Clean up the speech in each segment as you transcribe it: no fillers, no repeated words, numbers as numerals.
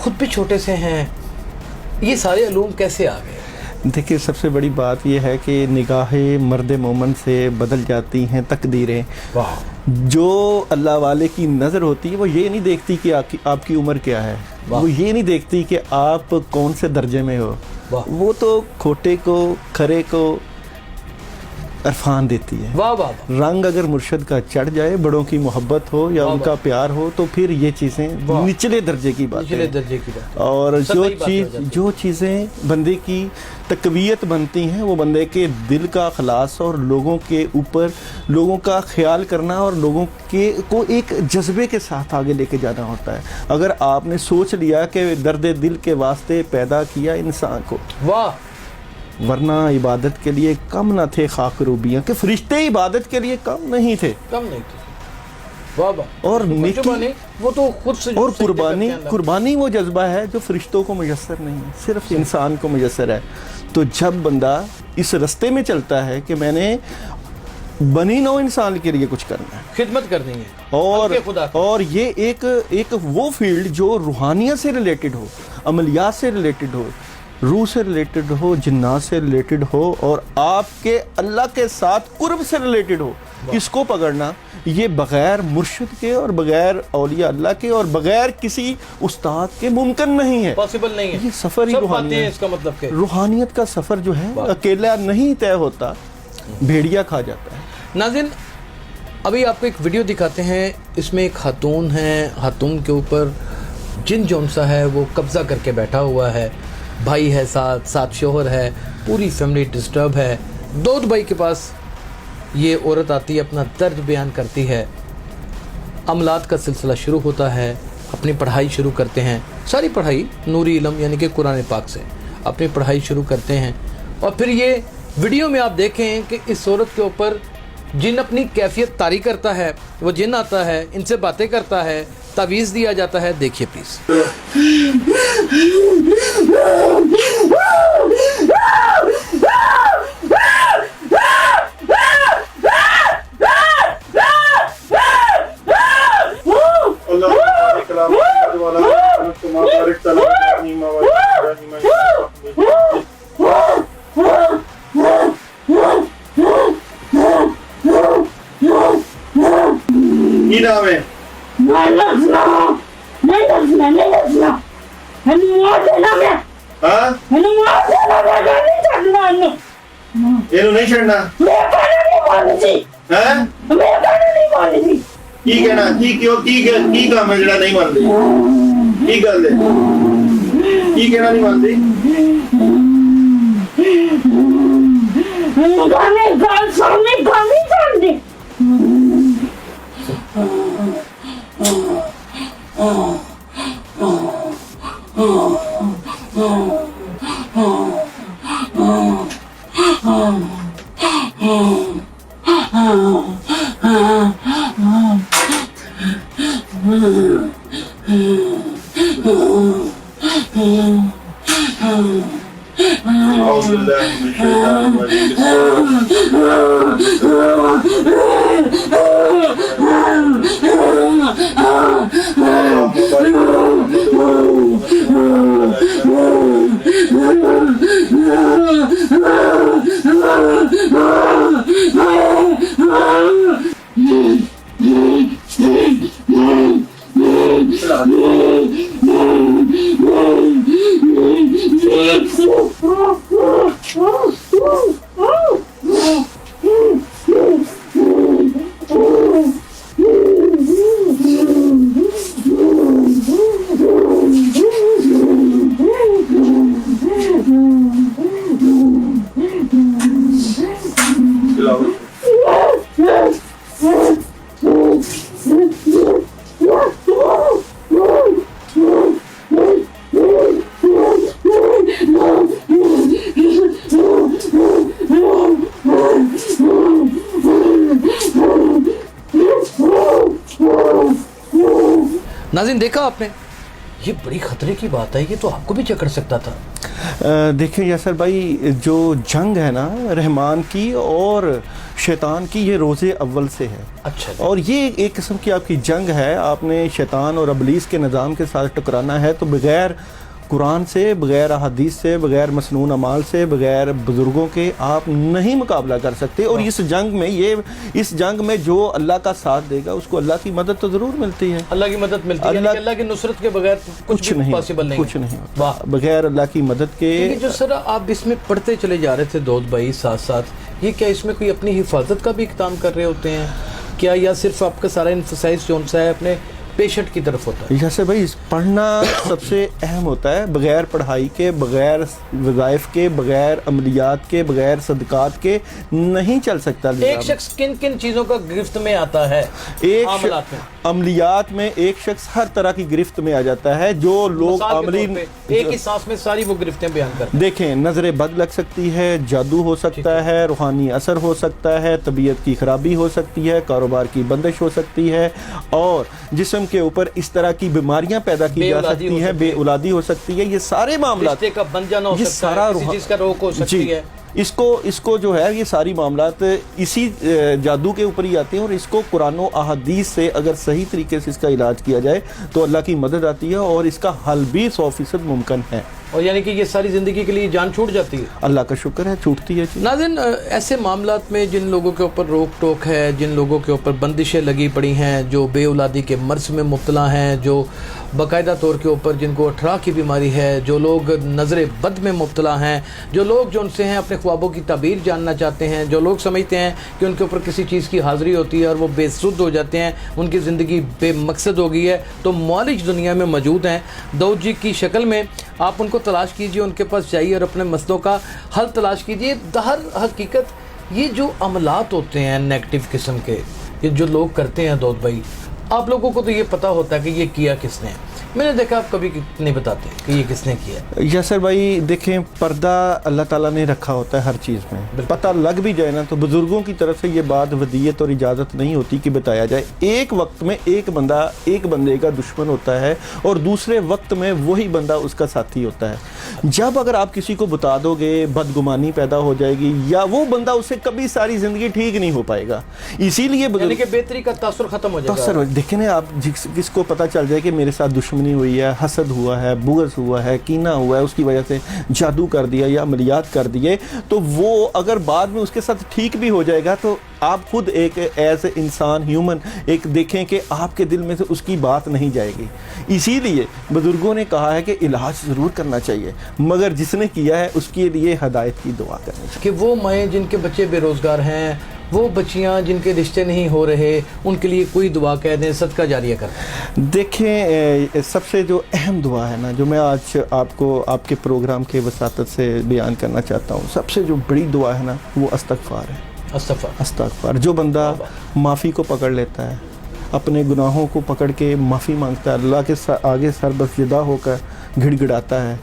خود بھی چھوٹے سے ہیں, یہ سارے علوم کیسے آ گئے؟ دیکھیے سب سے بڑی بات یہ ہے کہ نگاہ مرد مومن سے بدل جاتی ہیں تقدیریں. جو اللہ والے کی نظر ہوتی ہے وہ یہ نہیں دیکھتی کہ آپ کی عمر کیا ہے, وہ یہ نہیں دیکھتی کہ آپ کون سے درجے میں ہو, وہ تو کھوٹے کو کھرے کو عرفان دیتی ہے. رنگ اگر مرشد کا چڑھ جائے, بڑوں کی محبت ہو یا ان کا پیار ہو, تو پھر یہ چیزیں نچلے درجے کی بات ہے. اور جو چیزیں بندے کی تقویت بنتی ہیں وہ بندے کے دل کا خلاص اور لوگوں کے اوپر لوگوں کا خیال کرنا اور لوگوں کو ایک جذبے کے ساتھ آگے لے کے جانا ہوتا ہے. اگر آپ نے سوچ لیا کہ درد دل کے واسطے پیدا کیا انسان کو, ورنہ عبادت کے لیے کم نہ تھے خاک روبیاں, کہ فرشتے عبادت کے لیے کم نہیں تھے. اور نیکی وہ تو خود سے اور قربانی وہ جذبہ ہے جو فرشتوں کو میسر نہیں ہے, صرف انسان کو میسر ہے. تو جب بندہ اس رستے میں چلتا ہے کہ میں نے بنی نو انسان کے لیے کچھ کرنا ہے, خدمت کرنی ہے, اور یہ ایک وہ فیلڈ جو روحانیت سے ریلیٹڈ ہو, عملیات سے ریلیٹڈ ہو, روح سے ریلیٹڈ ہو, جنات سے ریلیٹڈ ہو, اور آپ کے اللہ کے ساتھ قرب سے ریلیٹڈ ہو, اس کو پکڑنا یہ بغیر مرشد کے اور بغیر اولیاء اللہ کے اور بغیر کسی استاد کے ممکن نہیں ہے, پاسبل نہیں ہے. یہ سفر ہی روحانیت, اس کا مطلب کہ روحانیت کا سفر جو ہے اکیلا نہیں طے ہوتا, بھیڑیا کھا جاتا ہے. ناظرین, ابھی آپ کو ایک ویڈیو دکھاتے ہیں, اس میں ایک خاتون ہے, خاتون کے اوپر جن جون سا ہے وہ قبضہ کر کے بیٹھا ہوا ہے, بھائی ہے ساتھ شوہر ہے, پوری فیملی ڈسٹرب ہے. دودھ بھائی کے پاس یہ عورت آتی ہے, اپنا درد بیان کرتی ہے, عملات کا سلسلہ شروع ہوتا ہے, اپنی پڑھائی شروع کرتے ہیں, ساری پڑھائی نوری علم یعنی کہ قرآن پاک سے اپنی پڑھائی شروع کرتے ہیں. اور پھر یہ ویڈیو میں آپ دیکھیں کہ اس عورت کے اوپر جن اپنی کیفیت طاری کرتا ہے, وہ جن آتا ہے, ان سے باتیں کرتا ہے, تعویذ دیا جاتا ہے. دیکھیے پلیز. نہیں چھڑنا کی کہنا کی کام ہے جڑا نہیں مانتی, کی گل ہے, کی کہنا نہیں مانتی. ناظرین دیکھا آپ نے یہ بڑی خطرے کی بات ہے, یہ تو آپ کو بھی جکڑ سکتا تھا. دیکھیں یاسر بھائی, جو جنگ ہے نا رحمان کی اور شیطان کی, یہ روز اول سے ہے. اچھا. اور یہ ایک قسم کی آپ کی جنگ ہے, آپ نے شیطان اور ابلیس کے نظام کے ساتھ ٹکرانا ہے, تو بغیر قرآن سے, بغیر احادیث سے, بغیر مسنون اعمال سے, بغیر بزرگوں کے آپ نہیں مقابلہ کر سکتے. اور اس جنگ میں جو اللہ کا ساتھ دے گا اس کو اللہ کی مدد تو ضرور ملتی ہے. اللہ کی مدد ملتی ہے, یعنی اللہ کی نصرت کے بغیر کچھ نہیں پاسبل نہیں. کچھ نہیں, بغیر اللہ کی مدد کے. جو سر آپ اس میں پڑھتے چلے جا رہے تھے دودھ بھائی ساتھ ساتھ, یہ کیا اس میں کوئی اپنی حفاظت کا بھی اقدام کر رہے ہوتے ہیں کیا, یا صرف آپ کا سارا انفسائز جو ہے اپنے پیشنٹ کی طرف ہوتا ہے؟ جیسے بھائی پڑھنا سب سے اہم ہوتا ہے. بغیر پڑھائی کے, بغیر وظائف کے, بغیر عملیات کے, بغیر صدقات کے نہیں چل سکتا. ایک شخص کن کن چیزوں کا گرفت میں آتا ہے؟ عملیات میں ایک شخص ہر طرح کی گرفت میں آ جاتا ہے. جو لوگ عملی ایک ہی سانس میں ساری وہ گرفتیں بیان کرتے ہیں. دیکھیں, نظر بد لگ سکتی ہے, جادو ہو سکتا ہے, روحانی اثر ہو سکتا ہے, طبیعت کی خرابی ہو سکتی ہے, کاروبار کی بندش ہو سکتی ہے, اور جسم کے اوپر اس طرح کی بیماریاں پیدا کی جا سکتی ہیں, بے اولادی ہو سکتی ہے. یہ سارے معاملات, رشتے کا بن جانا ہو سکتا ہے, کسی چیز کا روک ہو سکتی ہے. اس کو جو ہے یہ ساری معاملات اسی جادو کے اوپر ہی آتے ہیں. اور اس کو قرآن و احادیث سے اگر صحیح طریقے سے اس کا علاج کیا جائے تو اللہ کی مدد آتی ہے, اور اس کا حل بھی 100% ممکن ہے. اور یعنی کہ یہ ساری زندگی کے لیے جان چھوٹ جاتی ہے؟ اللہ کا شکر ہے, چھوٹتی ہے. ناظرین, ایسے معاملات میں جن لوگوں کے اوپر روک ٹوک ہے, جن لوگوں کے اوپر بندشیں لگی پڑی ہیں, جو بے اولادی کے مرض میں مبتلا ہیں, جو باقاعدہ طور کے اوپر جن کو اٹھرا کی بیماری ہے, جو لوگ نظر بد میں مبتلا ہیں, جو لوگ جو ان سے ہیں اپنے خوابوں کی تعبیر جاننا چاہتے ہیں, جو لوگ سمجھتے ہیں کہ ان کے اوپر کسی چیز کی حاضری ہوتی ہے اور وہ بے سود ہو جاتے ہیں, ان کی زندگی بے مقصد ہو گئی ہے, تو معالج دنیا میں موجود ہیں. داؤد جی کی شکل میں آپ ان کو تلاش کیجئے, ان کے پاس جائیے اور اپنے مسئلوں کا حل تلاش کیجئے. در حقیقت یہ جو عملات ہوتے ہیں نیگیٹو قسم کے, یہ جو لوگ کرتے ہیں داؤد بھائی, آپ لوگوں کو تو یہ پتہ ہوتا ہے کہ یہ کیا کس نے. میں نے دیکھا آپ کبھی نہیں بتاتے کہ یہ کس نے کیا. یاسر بھائی دیکھیں, پردہ اللہ تعالیٰ نے رکھا ہوتا ہے ہر چیز میں. پتہ لگ بھی جائے نا تو بزرگوں کی طرف سے یہ بات ودیت اور اجازت نہیں ہوتی کہ بتایا جائے. ایک وقت میں ایک بندے کا دشمن ہوتا ہے اور دوسرے وقت میں وہی بندہ اس کا ساتھی ہوتا ہے. جب اگر آپ کسی کو بتا دو گے بدگمانی پیدا ہو جائے گی, یا وہ بندہ اسے کبھی ساری زندگی ٹھیک نہیں ہو پائے گا. اسی لیے یعنی کہ بہتری کا تاثر ختم ہو جائے گا. دیکھیں نا آپ, جس کو پتہ چل جائے کہ میرے ساتھ دشمنی ہوئی ہے, حسد ہوا ہے, بغض ہوا ہے, کینہ ہوا ہے, اس کی وجہ سے جادو کر دیا یا عملیات کر دیے, تو وہ اگر بعد میں اس کے ساتھ ٹھیک بھی ہو جائے گا تو آپ خود ایک ایز اے انسان ہیومن ایک دیکھیں کہ آپ کے دل میں سے اس کی بات نہیں جائے گی. اسی لیے بزرگوں نے کہا ہے کہ علاج ضرور کرنا چاہیے, مگر جس نے کیا ہے اس کے لیے ہدایت کی دعا کرنی چاہیے. کہ وہ مائیں جن کے بچے بے روزگار ہیں, وہ بچیاں جن کے رشتے نہیں ہو رہے, ان کے لیے کوئی دعا کہہ دیں, صدقہ جاریہ کریں. دیکھیں, سب سے جو اہم دعا ہے نا, جو میں آج آپ کو آپ کے پروگرام کے وساطت سے بیان کرنا چاہتا ہوں, سب سے جو بڑی دعا ہے نا وہ استغفار ہے. استغفار. جو بندہ معافی کو پکڑ لیتا ہے, اپنے گناہوں کو پکڑ کے معافی مانگتا ہے, اللہ کے آگے سر بسجدہ ہو کر گھڑ گھڑاتا ہے,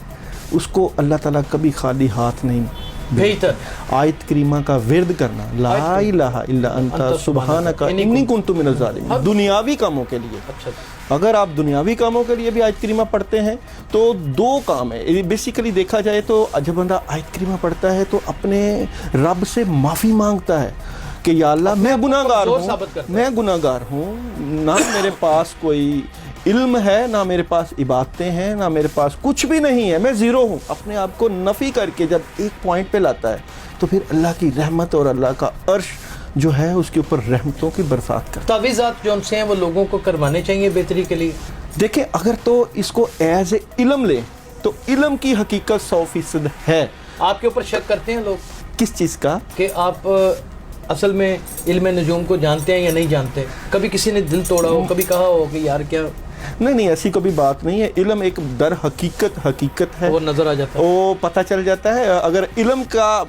اس کو اللہ تعالیٰ کبھی خالی ہاتھ نہیں. بہتر آیت کریمہ کا ورد کرنا, لا الہ الا انت سبحانک انی کنت من الظالمین, دنیاوی کاموں کے لیے. اگر آپ دنیاوی کاموں کے لیے بھی آیت کریمہ پڑھتے ہیں تو دو کام ہے. بیسیکلی دیکھا جائے تو جب بندہ آیت کریمہ پڑھتا ہے تو اپنے رب سے معافی مانگتا ہے کہ یا اللہ میں گناہگار ہوں, نہ میرے پاس کوئی علم ہے, نہ میرے پاس عبادتیں ہیں, نہ میرے پاس کچھ بھی نہیں ہے, میں زیرو ہوں. اپنے آپ کو نفی کر کے جب ایک پوائنٹ پہ لاتا ہے تو پھر اللہ کی رحمت اور اللہ کا عرش جو ہے اس کے اوپر رحمتوں کی برسات کرتا ہے. تعویذات جو ان سے ہیں وہ لوگوں کو کروانے چاہیے بہتری کے لیے. دیکھیں, اگر تو اس کو ایز اے علم لیں تو علم کی حقیقت 100% ہے. آپ کے اوپر شک کرتے ہیں لوگ کس چیز کا؟ کہ آپ اصل میں علم نجوم کو جانتے ہیں یا نہیں جانتے. کبھی کسی نے دل توڑا ہو, کبھی کہا ہو کہ یار کیا. نہیں, ایسی کوئی بات نہیں ہے. علم ایک در حقیقت ہے, وہ نظر آ جاتا ہے, وہ پتہ چل جاتا ہے. اگر علم کا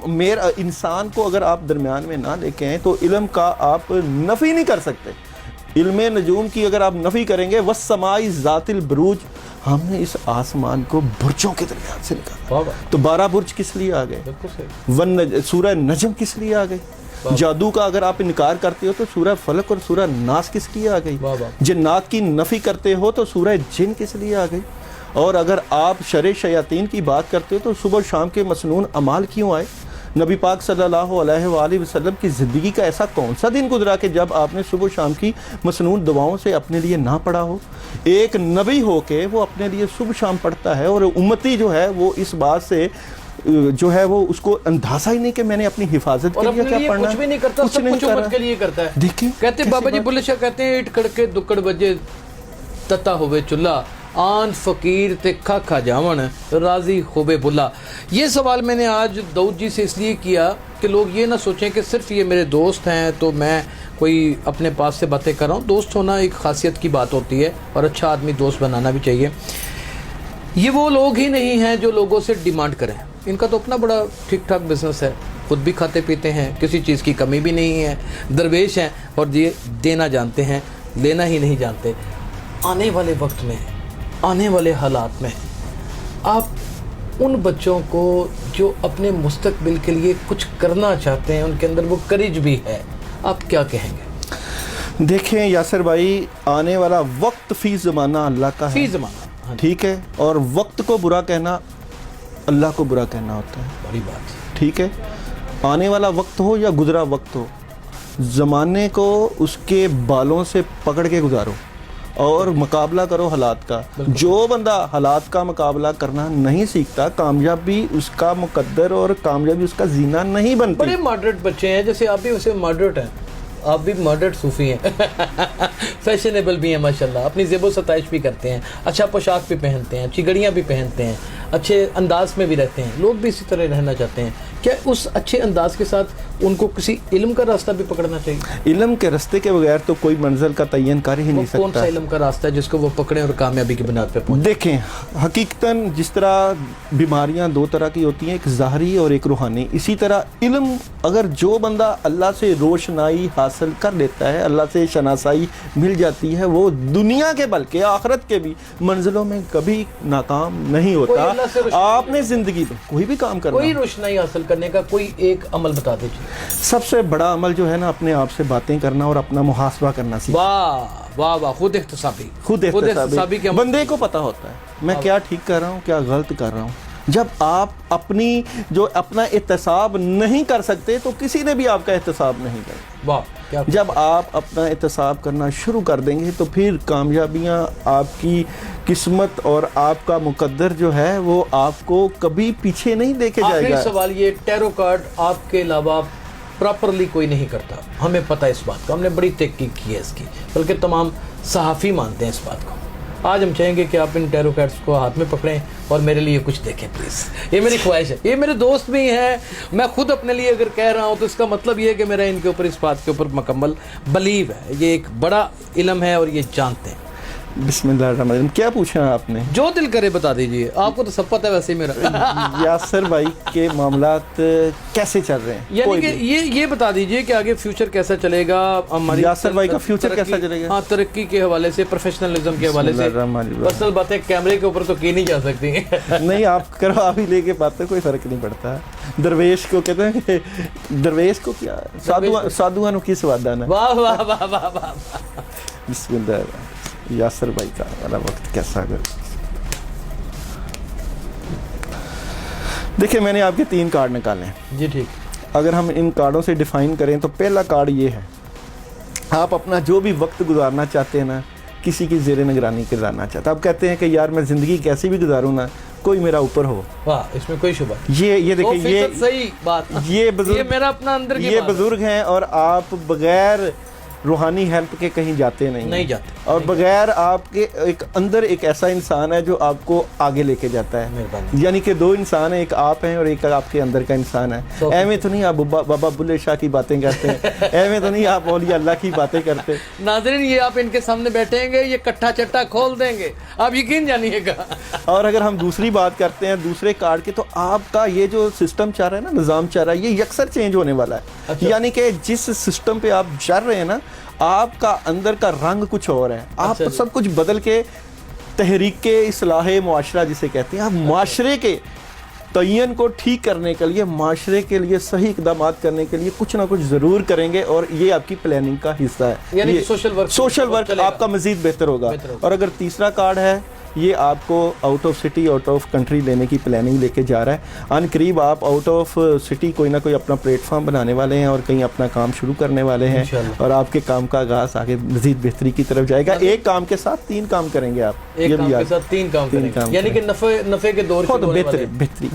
انسان کو اگر آپ درمیان میں نہ لے کے آئیں تو علم کا آپ نفی نہیں کر سکتے. علم نجوم کی اگر آپ نفی کریں گے, والسماء ذات البروج, ہم نے اس آسمان کو برجوں کے درمیان سے نکالا, تو 12 برج کس لیے آ گئے؟ سورہ نجم کس لیے آ گئی؟ جادو کا اگر آپ انکار کرتے ہو تو سورہ فلق اور سورہ ناس کس لیے آ گئی؟ جنات کی نفی کرتے ہو تو سورہ جن کس لیے آ گئی؟ اور اگر آپ شر شیاطین کی بات کرتے ہو تو صبح و شام کے مسنون اعمال کیوں آئے؟ نبی پاک صلی اللہ علیہ وآلہ وسلم کی زندگی کا ایسا کون سا دن گزرا کہ جب آپ نے صبح و شام کی مسنون دعاؤں سے اپنے لیے نہ پڑھا ہو؟ ایک نبی ہو کے وہ اپنے لیے صبح شام پڑھتا ہے، اور امتی جو ہے وہ اس بات سے جو ہے وہ اس کو اندازہ ہی نہیں کہ میں نے اپنی حفاظت کے لیے کیا پڑھنا ہے، کچھ بھی نہیں کرتا، سب کچھ امت کے لیے کرتا ہے۔ دیکھیں کہتے بابا جی بلے شاہ کہتے ہیں اٹھ کھڑکے دکڑ بجے تتا ہوئے چلا، آن فقیر تے کھا کھا جاون راضی خوبے بلا۔ یہ سوال میں نے آج داؤد جی سے اس لیے کیا کہ لوگ یہ نہ سوچیں کہ صرف یہ میرے دوست ہیں تو میں کوئی اپنے پاس سے باتیں کر رہا ہوں۔ دوست ہونا ایک خاصیت کی بات ہوتی ہے اور اچھا آدمی دوست بنانا بھی چاہیے۔ یہ وہ لوگ ہی نہیں ہیں جو لوگوں سے ڈیمانڈ کریں، ان کا تو اپنا بڑا ٹھیک ٹھاک بزنس ہے، خود بھی کھاتے پیتے ہیں، کسی چیز کی کمی بھی نہیں ہے، درویش ہیں اور یہ دینا جانتے ہیں، لینا ہی نہیں جانتے۔ آنے والے وقت میں، آنے والے حالات میں آپ ان بچوں کو جو اپنے مستقبل کے لیے کچھ کرنا چاہتے ہیں، ان کے اندر وہ کریج بھی ہے، آپ کیا کہیں گے؟ دیکھیں یاسر بھائی، آنے والا وقت فی زمانہ اللہ کا ہے، فی زمانہ، ٹھیک ہے، اور وقت کو برا کہنا اللہ کو برا کہنا ہوتا ہے، بڑی بات، ٹھیک ہے۔ آنے والا وقت ہو یا گزرا وقت ہو، زمانے کو اس کے بالوں سے پکڑ کے گزارو اور مقابلہ کرو حالات کا۔ جو بندہ حالات کا مقابلہ کرنا نہیں سیکھتا، کامیابی اس کا مقدر اور کامیابی اس کا زینہ نہیں بنتی۔ بڑے ماڈریٹ بچے ہیں، جیسے آپ بھی ویسے ماڈریٹ ہیں، آپ بھی ماڈریٹ صوفی ہیں، فیشنیبل بھی ہیں ماشاءاللہ، اپنی زیب و ستائش بھی کرتے ہیں، اچھا پوشاک بھی پہنتے ہیں، اچھی گھڑیاں بھی پہنتے ہیں، اچھے انداز میں بھی رہتے ہیں۔ لوگ بھی اسی طرح رہنا چاہتے ہیں۔ کیا اس اچھے انداز کے ساتھ ان کو کسی علم کا راستہ بھی پکڑنا چاہیے؟ علم کے راستے کے بغیر تو کوئی منزل کا تعین کر ہی نہیں سکتا۔ کون سا علم کا راستہ ہے جس کو وہ پکڑیں اور کامیابی کی بنیاد پہ پہنچیں؟ دیکھیں، حقیقتاً جس طرح بیماریاں دو طرح کی ہوتی ہیں، ایک ظاہری اور ایک روحانی، اسی طرح علم اگر جو بندہ اللہ سے روشنائی حاصل کر لیتا ہے، اللہ سے شناسائی مل جاتی ہے، وہ دنیا کے بلکہ آخرت کے بھی منزلوں میں کبھی ناکام نہیں ہوتا۔ آپ نے زندگی میں کوئی بھی کام کرنا، کوئی روشنائی حاصل کرنے کا کوئی ایک عمل بتا دیجیے۔ سب سے بڑا عمل جو ہے نا، اپنے آپ سے باتیں کرنا اور اپنا محاسبہ کرنا سیکھنا۔ واہ واہ واہ، خود احتسابی، خود احتسابی کے بندے کو پتا ہوتا ہے میں کیا ٹھیک کر رہا ہوں، کیا غلط کر رہا ہوں۔ جب آپ اپنا احتساب نہیں کر سکتے تو کسی نے بھی آپ کا احتساب نہیں کرنا۔ واہ، جب آپ اپنا احتساب کرنا شروع کر دیں گے تو پھر کامیابیاں، آپ کی قسمت اور آپ کا مقدر جو ہے وہ آپ کو کبھی پیچھے نہیں لے کے جائے گا۔ آخری سوال یہ، ٹیرو کارڈ آپ کے علاوہ پراپرلی کوئی نہیں کرتا، ہمیں پتہ ہے اس بات کو، ہم نے بڑی تحقیق کی ہے اس کی، بلکہ تمام صحافی مانتے ہیں اس بات کو۔ آج ہم چاہیں گے کہ آپ ان ٹیرو کارڈز کو ہاتھ میں پکڑیں اور میرے لیے کچھ دیکھیں پلیز، یہ میری خواہش ہے۔ یہ میرے دوست بھی ہیں، میں خود اپنے لیے اگر کہہ رہا ہوں تو اس کا مطلب یہ ہے کہ میرا ان کے اوپر، اس بات کے اوپر مکمل بلیو ہے، یہ ایک بڑا علم ہے اور یہ جانتے ہیں۔ بسم اللہ الرحمن الرحیم۔ کیا پوچھا آپ نے؟ جو دل کرے بتا دیجئے، آپ کو تو سب پتہ ہے ویسے ہی میرا۔ یاسر بھائی کے معاملات کیسے چل رہے ہیں؟ یعنی کہ یہ بتا دیجئے کہ آگے فیوچر کیسا چلے گا ہماری، یاسر بھائی کا فیوچر کیسا چلے گا؟ ہاں، ترقی کے حوالے سے، پروفیشنلزم کے حوالے سے، پرسنل باتیں کیمرے کے اوپر تو کی نہیں جا سکتی۔ نہیں، آپ کرو، آپ ہی لے کے باتیں، کوئی فرق نہیں پڑتا۔ درویش کو کہتے ہیں کہ درویش کو کیا سادھوانوں کی سوادانا۔ واہ واہ واہ واہ واہ۔ بسم اللہ۔ یاسر بھائی کا والا وقت کیسا گیا؟ دیکھیں، میں نے آپ کے 3 کارڈ نکالے ہیں جی ٹھیک۔ اگر ہم ان کارڈوں سے ڈیفائن کریں تو پہلا کارڈ یہ ہے، آپ اپنا جو بھی وقت گزارنا چاہتے ہیں نا، کسی کی زیر نگرانی گزارنا چاہتے ہیں، آپ کہتے ہیں کہ یار میں زندگی کیسی بھی گزاروں نا، کوئی میرا اوپر ہو۔ واہ، اس میں کوئی شبہ یہ دیکھیں، یہ صحیح بات، یہ میرا اپنا اندر کی یہ بزرگ ہیں اور آپ بغیر روحانی ہیلپ کے کہیں جاتے نہیں جاتے، اور بغیر آپ کے ایک ایسا انسان ہے جو آپ کو آگے لے کے جاتا ہے۔ یعنی کہ 2 انسان ہیں، ایک آپ ہیں اور ایک آپ کے اندر کا انسان ہے۔ ایویں تو نہیں آپ بابا بلے شاہ کی باتیں کرتے ہیں، ایویں تو نہیں آپ اولیاء اللہ کی باتیں کرتے۔ ناظرین، یہ آپ ان کے سامنے بیٹھیں گے، یہ کٹھا چٹا کھول دیں گے، آپ یقین جانیے گا۔ اور اگر ہم دوسری بات کرتے ہیں دوسرے کارڈ کی، تو آپ کا یہ جو سسٹم چل رہا ہے نا، نظام چل رہا ہے، یہ یکسر چینج ہونے والا ہے۔ یعنی کہ جس سسٹم پہ آپ چل رہے ہیں نا، آپ کا اندر کا رنگ کچھ اور ہے، آپ سب کچھ بدل کے تحریک اصلاح معاشرہ جسے کہتے ہیں، آپ معاشرے کے تعین کو ٹھیک کرنے کے لیے، معاشرے کے لیے صحیح اقدامات کرنے کے لیے کچھ نہ کچھ ضرور کریں گے، اور یہ آپ کی پلاننگ کا حصہ ہے، یعنی سوشل ورک آپ کا مزید بہتر ہوگا۔ اور اگر تیسرا کارڈ ہے یہ آپ کو out of city out of country لینے کی پلاننگ لے کے جا رہا ہے. ان قریب آپ آؤٹ آف سٹی کوئی نہ کوئی اپنا پلیٹ فارم بنانے والے ہیں اور کہیں اپنا کام شروع کرنے والے ہیں, اور آپ کے کام کا آغاز آگے مزید بہتری کی طرف جائے گا. ایک کام کے ساتھ 3 کام کریں گے آپ, ایک کام کے ساتھ 3 کام کریں گے, یعنی کہ نفع کے دور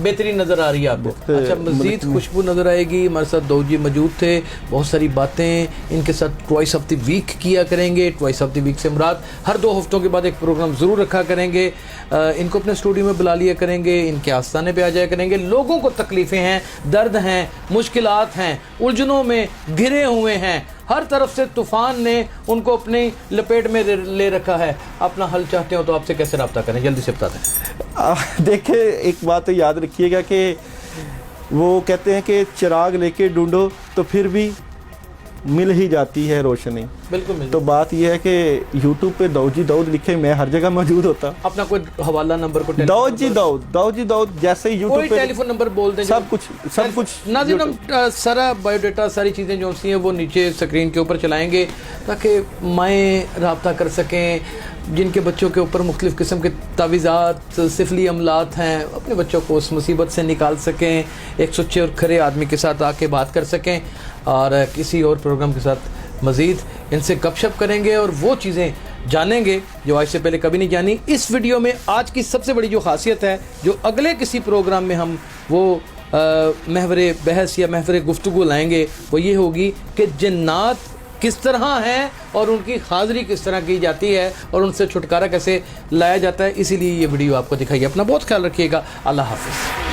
بہتری نظر آ رہی ہے آپ کو. اچھا, مزید خوشبو نظر آئے گی. ہمارے ساتھ داؤد جی موجود تھے, بہت ساری باتیں ان کے ساتھ ٹوائس آف دی ویک کیا کریں گے. ٹوائس آف دی ویک سے مراد ہر 2 ہفتوں کے بعد ایک پروگرام ضرور رکھا کریں گے. ان کو اپنے اسٹوڈیو میں بلا لیا کریں گے, ان کے آستانے پہ آ جایا کریں گے. لوگوں کو تکلیفیں ہیں, درد ہیں, مشکلات ہیں, الجھنوں میں گھرے ہوئے ہیں, ہر طرف سے طوفان نے ان کو اپنی لپیٹ میں لے رکھا ہے. اپنا حل چاہتے ہو تو آپ سے کیسے رابطہ کریں, جلدی سے بتا دیں. دیکھیں, ایک بات تو یاد رکھیے گا کہ وہ کہتے ہیں کہ چراغ لے کے ڈھونڈو تو پھر بھی مل ہی جاتی ہے روشنی. بالکل. تو بات یہ ہے کہ یوٹیوب پہ داؤد جی داؤد لکھے, میں ہر جگہ موجود ہوتا. اپنا کوئی حوالہ نمبر کو داؤد جی داؤد جیسے ہی یوٹیوب پہ ٹیلی فون نمبر بول دیں, سب کچھ ناظرین ہم سارا بایو ڈیٹا ساری چیزیں جو ہوتی ہیں وہ نیچے اسکرین کے اوپر چلائیں گے تاکہ مائیں رابطہ کر سکیں جن کے بچوں کے اوپر مختلف قسم کے تعویذات سفلی عملات ہیں, اپنے بچوں کو اس مصیبت سے نکال سکیں, ایک سچے اور کھرے آدمی کے ساتھ آ کے بات کر سکیں, اور کسی اور پروگرام کے ساتھ مزید ان سے گپ شپ کریں گے اور وہ چیزیں جانیں گے جو آج سے پہلے کبھی نہیں جانی. اس ویڈیو میں آج کی سب سے بڑی جو خاصیت ہے, جو اگلے کسی پروگرام میں ہم وہ محور بحث یا محور گفتگو لائیں گے, وہ یہ ہوگی کہ جنات کس طرح ہیں اور ان کی حاضری کس طرح کی جاتی ہے اور ان سے چھٹکارا کیسے لایا جاتا ہے. اسی لیے یہ ویڈیو آپ کو دکھائیے. اپنا بہت خیال رکھیے گا. اللہ حافظ.